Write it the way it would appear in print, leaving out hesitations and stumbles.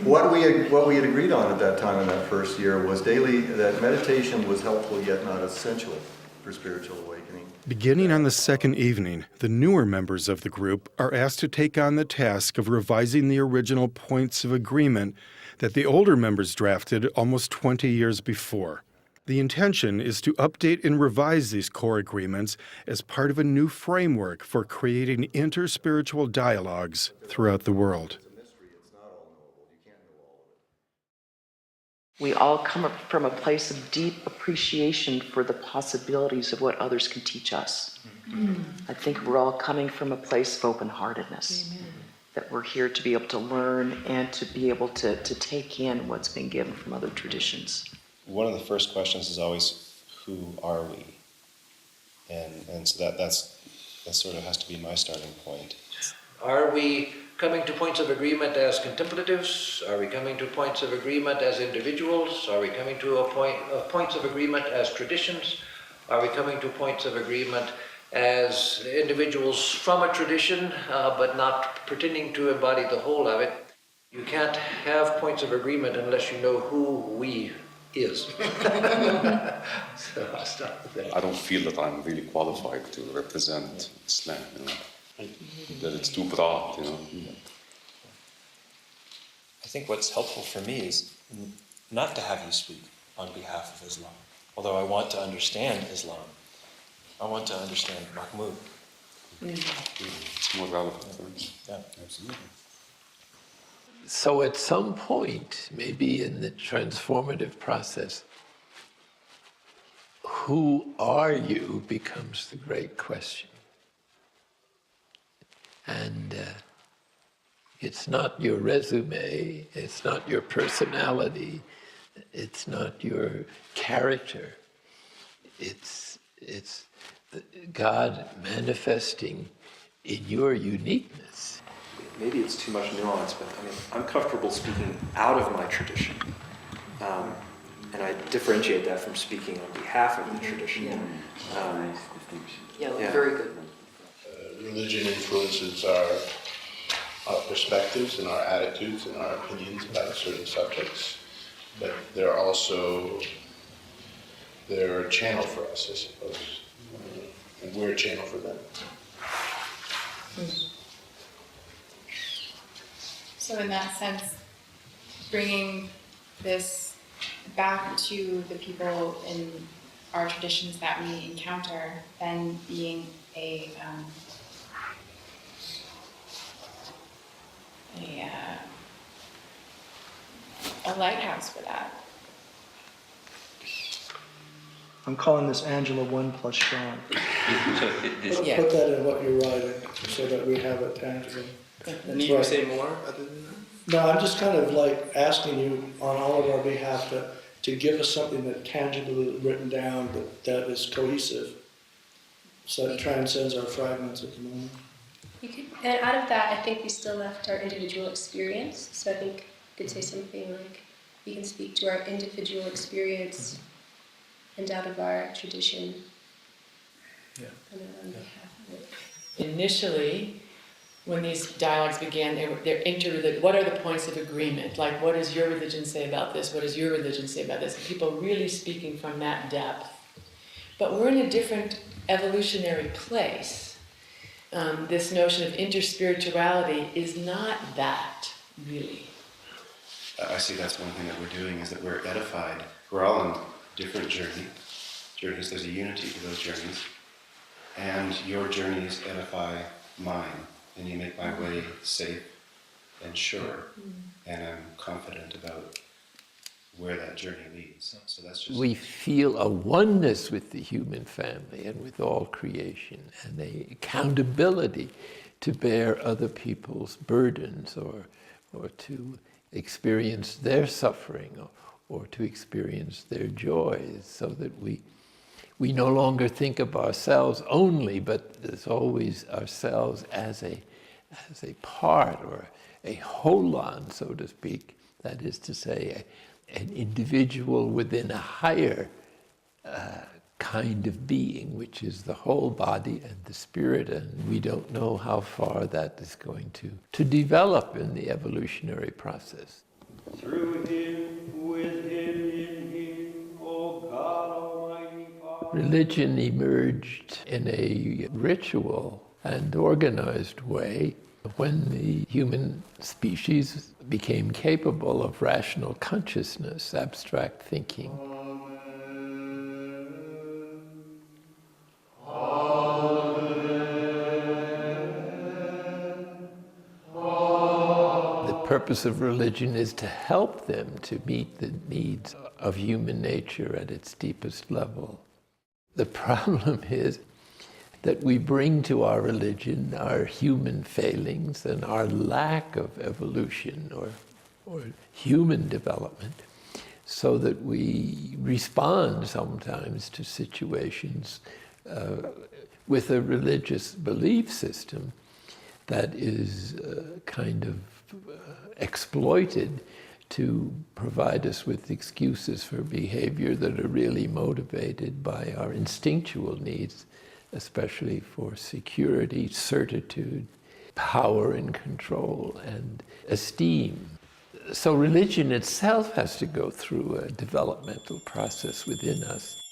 what we had agreed on at that time in that first year was that meditation was helpful yet not essential for spiritual awakening. Beginning on the second evening, the newer members of the group are asked to take on the task of revising the original points of agreement that the older members drafted almost 20 years before. The intention is to update and revise these core agreements as part of a new framework for creating interspiritual dialogues throughout the world. We all come up from a place of deep appreciation for the possibilities of what others can teach us. I think we're all coming from a place of open-heartedness, that we're here to be able to learn and to be able to take in what's been given from other traditions. One of the first questions is always, who are we? And so that sort of has to be my starting point. Are we coming to points of agreement as contemplatives? Are we coming to points of agreement as individuals? Are we coming to points of agreement as traditions? Are we coming to points of agreement as individuals from a tradition, but not pretending to embody the whole of it? You can't have points of agreement unless you know who we is. So I'll stop with that. I don't feel that I'm really qualified to represent Islam, that it's too broad, I think what's helpful for me is not to have you speak on behalf of Islam. Although I want to understand Islam, I want to understand Mahmoud. It's more relevant for me. Yeah, Absolutely. So at some point, maybe in the transformative process, who are you becomes the great question. And it's not your resume, it's not your personality, it's not your character. It's God manifesting in your uniqueness. Maybe it's too much nuance, but I'm comfortable speaking out of my tradition. And I differentiate that from speaking on behalf of the tradition. Very good. Religion influences our perspectives and our attitudes and our opinions about certain subjects, but they're a channel for us, I suppose, and we're a channel for them. So in that sense, bringing this back to the people in our traditions that we encounter, then being a lighthouse for that. I'm calling this Angela 1 plus Sean. Yeah. Put that in what you're writing so that we have it tangible. Need you to say more other than that? No, I'm just kind of like asking you on all of our behalf to give us something that tangibly written down that is cohesive, so it transcends our fragments at the moment. And out of that, I think we still left our individual experience. So I think you could say something like, we can speak to our individual experience and out of our tradition. Yeah. And on behalf of it. Initially, when these dialogues began, they're interrelated. What are the points of agreement? Like, what does your religion say about this? What does your religion say about this? And people really speaking from that depth. But we're in a different evolutionary place. This notion of interspirituality is not that, really. I see that's one thing that we're doing, is that we're edified. We're all on different journeys. There's a unity to those journeys. And your journeys edify mine, and you make my way safe and sure. And I'm confident about where that journey leads. So that's just... We feel a oneness with the human family and with all creation, and the accountability to bear other people's burdens or to experience their suffering or to experience their joys, so that we no longer think of ourselves only, but there's always ourselves as a part or a holon, so to speak. That is to say, an individual within a higher kind of being, which is the whole body and the spirit, and we don't know how far that is going to develop in the evolutionary process. through him, with him, in him, O God Almighty Father. Religion emerged in a ritual and organized way when the human species became capable of rational consciousness, abstract thinking. The purpose of religion is to help them to meet the needs of human nature at its deepest level. The problem is that we bring to our religion our human failings and our lack of evolution or human development, so that we respond sometimes to situations with a religious belief system that is kind of exploited to provide us with excuses for behavior that are really motivated by our instinctual needs, especially for security, certitude, power and control, and esteem. So religion itself has to go through a developmental process within us.